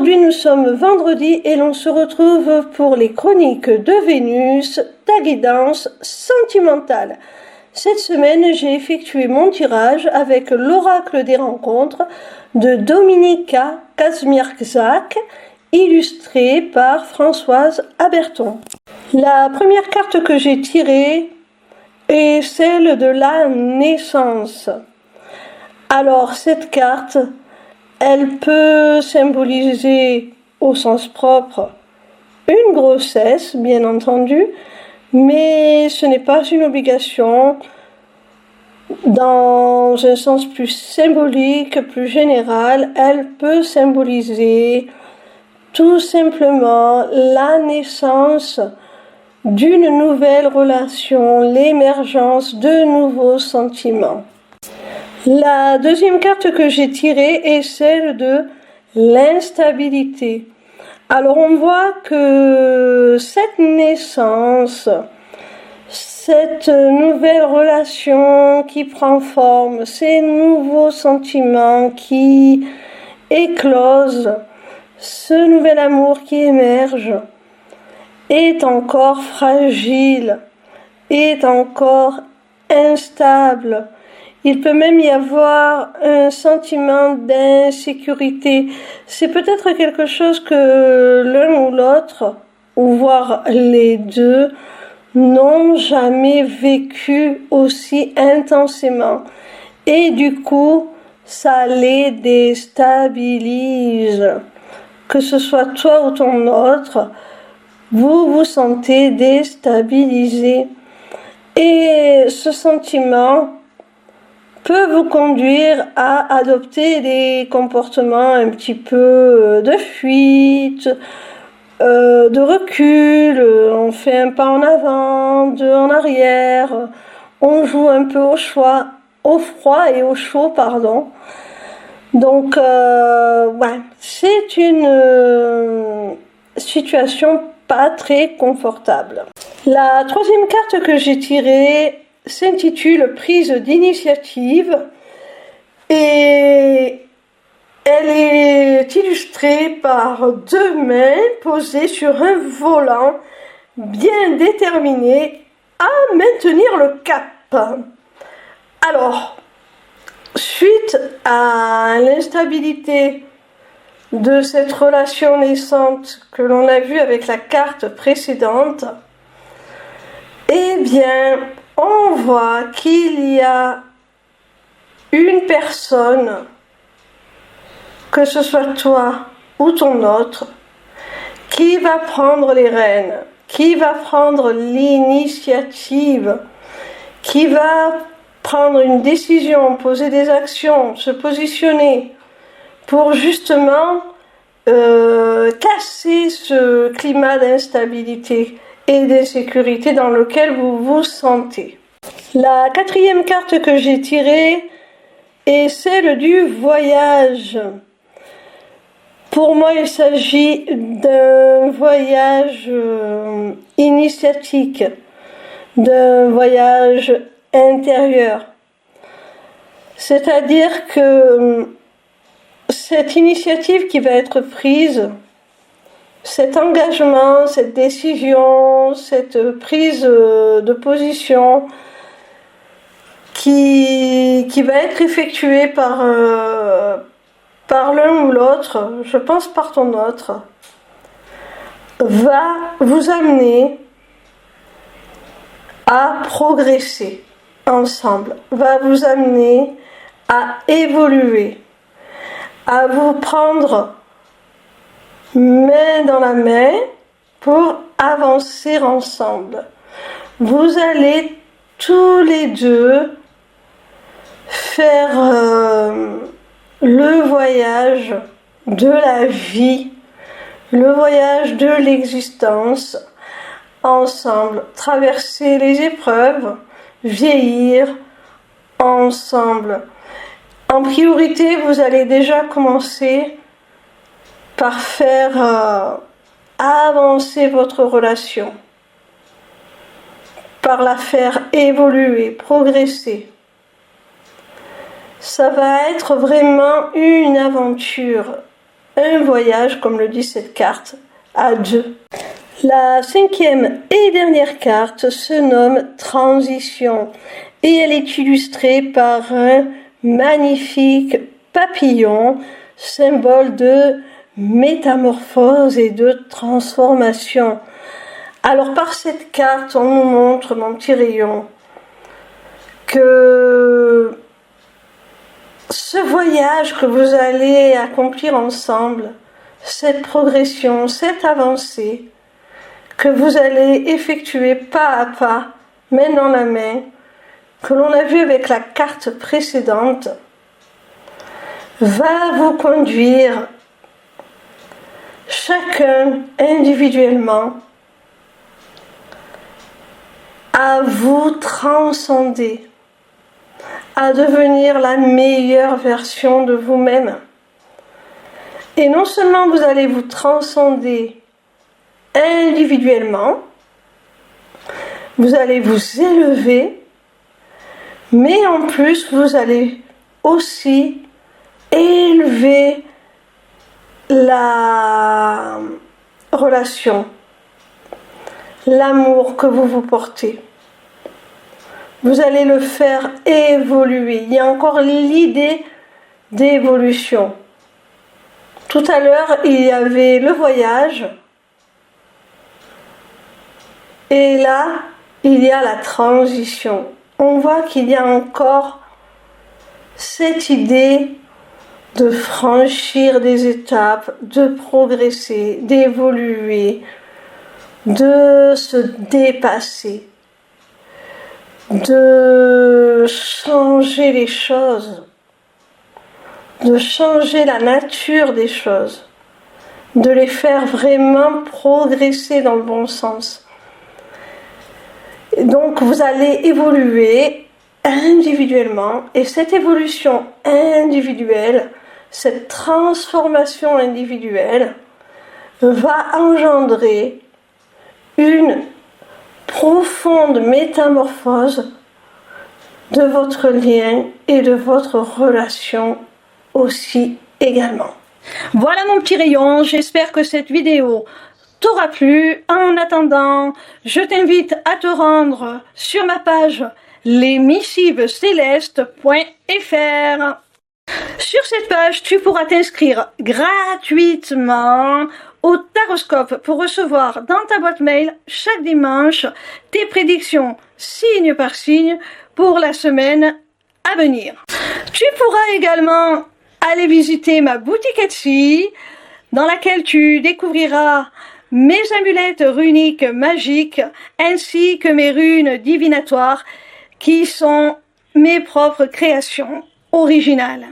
Aujourd'hui nous sommes vendredi et l'on se retrouve pour les chroniques de Vénus, ta guidance sentimentale. Cette semaine j'ai effectué mon tirage avec l'oracle des rencontres de Dominika Kazmierczak, illustré par Françoise Aberton. La première carte que j'ai tirée est celle de la naissance. Alors cette carte, elle peut symboliser au sens propre une grossesse, bien entendu, mais ce n'est pas une obligation. Dans un sens plus symbolique, plus général, elle peut symboliser tout simplement la naissance d'une nouvelle relation, l'émergence de nouveaux sentiments. La deuxième carte que j'ai tirée est celle de l'instabilité. Alors on voit que cette naissance, cette nouvelle relation qui prend forme, ces nouveaux sentiments qui éclosent, ce nouvel amour qui émerge, est encore fragile, est encore instable. Il peut même y avoir un sentiment d'insécurité. C'est peut-être quelque chose que l'un ou l'autre, ou voire les deux, n'ont jamais vécu aussi intensément. Et du coup, ça les déstabilise. Que ce soit toi ou ton autre, vous vous sentez déstabilisé. Et ce sentiment peut vous conduire à adopter des comportements un petit peu de fuite, de recul, on fait un pas en avant, deux en arrière, on joue un peu au froid et au chaud, pardon. Donc, c'est une situation pas très confortable. La troisième carte que j'ai tirée s'intitule Prise d'initiative et elle est illustrée par deux mains posées sur un volant bien déterminé à maintenir le cap. Alors, suite à l'instabilité de cette relation naissante que l'on a vue avec la carte précédente, eh bien, on voit qu'il y a une personne, que ce soit toi ou ton autre, qui va prendre les rênes, qui va prendre l'initiative, qui va prendre une décision, poser des actions, se positionner pour justement casser ce climat d'instabilité et d'insécurité dans lequel vous vous sentez. La quatrième carte que j'ai tirée est celle du voyage. Pour moi, il s'agit d'un voyage initiatique, d'un voyage intérieur. C'est-à-dire que cette initiative qui va être prise, cet engagement, cette décision, cette prise de position qui va être effectuée par l'un ou l'autre, je pense par ton autre, va vous amener à progresser ensemble, va vous amener à évoluer, à vous prendre main dans la main pour avancer ensemble. Vous allez tous les deux faire le voyage de la vie, le voyage de l'existence ensemble, traverser les épreuves, vieillir ensemble. En priorité, vous allez déjà commencer par faire avancer votre relation, par la faire évoluer, progresser. Ça va être vraiment une aventure, un voyage, comme le dit cette carte, à deux. La cinquième et dernière carte se nomme Transition et elle est illustrée par un magnifique papillon, symbole de métamorphose et de transformation. Alors par cette carte, on nous montre, mon petit rayon, que ce voyage que vous allez accomplir ensemble, cette progression, cette avancée, que vous allez effectuer pas à pas, main dans la main, que l'on a vu avec la carte précédente, va vous conduire chacun individuellement à vous transcender, à devenir la meilleure version de vous-même. Et non seulement vous allez vous transcender individuellement, vous allez vous élever, mais en plus vous allez aussi élever la relation, l'amour que vous vous portez. Vous allez le faire évoluer. Il y a encore l'idée d'évolution. Tout à l'heure, il y avait le voyage. Et là, il y a la transition. On voit qu'il y a encore cette idée de franchir des étapes, de progresser, d'évoluer, de se dépasser, de changer les choses, de changer la nature des choses, de les faire vraiment progresser dans le bon sens. Donc vous allez évoluer individuellement et cette évolution individuelle, cette transformation individuelle va engendrer une profonde métamorphose de votre lien et de votre relation aussi également. Voilà mon petit rayon, j'espère que cette vidéo t'aura plu. En attendant, je t'invite à te rendre sur ma page lesmissivescélestes.fr. Sur cette page, tu pourras t'inscrire gratuitement au Taroscope pour recevoir dans ta boîte mail chaque dimanche tes prédictions signe par signe pour la semaine à venir. Tu pourras également aller visiter ma boutique Etsy dans laquelle tu découvriras mes amulettes runiques magiques ainsi que mes runes divinatoires qui sont mes propres créations originales.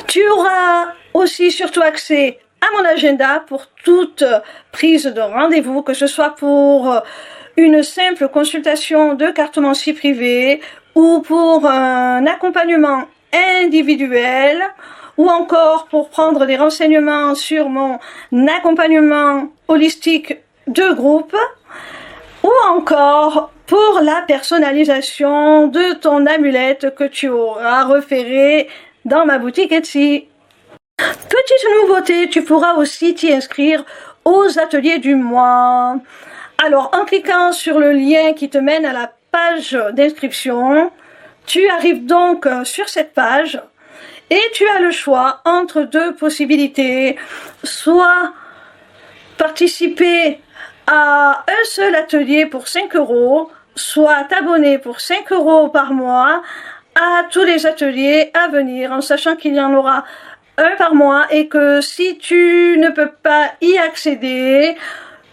Tu auras aussi surtout accès à mon agenda pour toute prise de rendez-vous, que ce soit pour une simple consultation de cartomancie privée ou pour un accompagnement individuel ou encore pour prendre des renseignements sur mon accompagnement holistique de groupe ou encore pour la personnalisation de ton amulette que tu auras repérée dans ma boutique Etsy. Petite nouveauté, tu pourras aussi t'y inscrire aux ateliers du mois. Alors, en cliquant sur le lien qui te mène à la page d'inscription, tu arrives donc sur cette page et tu as le choix entre deux possibilités. Soit participer à un seul atelier pour 5 €, soit t'abonner pour 5 € par mois à tous les ateliers à venir, en sachant qu'il y en aura un par mois et que si tu ne peux pas y accéder,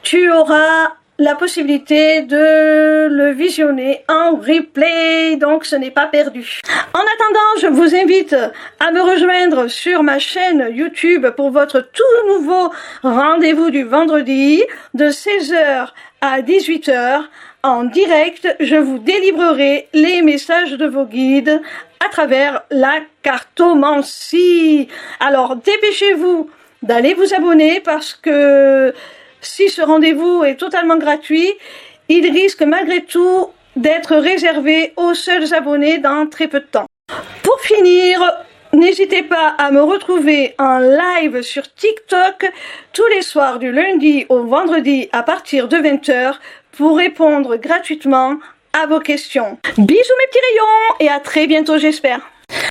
tu auras la possibilité de le visionner en replay, donc ce n'est pas perdu. En attendant, je vous invite à me rejoindre sur ma chaîne YouTube pour votre tout nouveau rendez-vous du vendredi de 16 h à 18 h. En direct, je vous délivrerai les messages de vos guides à travers la cartomancie. Alors, dépêchez-vous d'aller vous abonner parce que si ce rendez-vous est totalement gratuit, il risque malgré tout d'être réservé aux seuls abonnés dans très peu de temps. Pour finir, N'hésitez pas à me retrouver en live sur TikTok tous les soirs du lundi au vendredi à partir de 20h pour répondre gratuitement à vos questions. Bisous mes petits rayons et à très bientôt j'espère.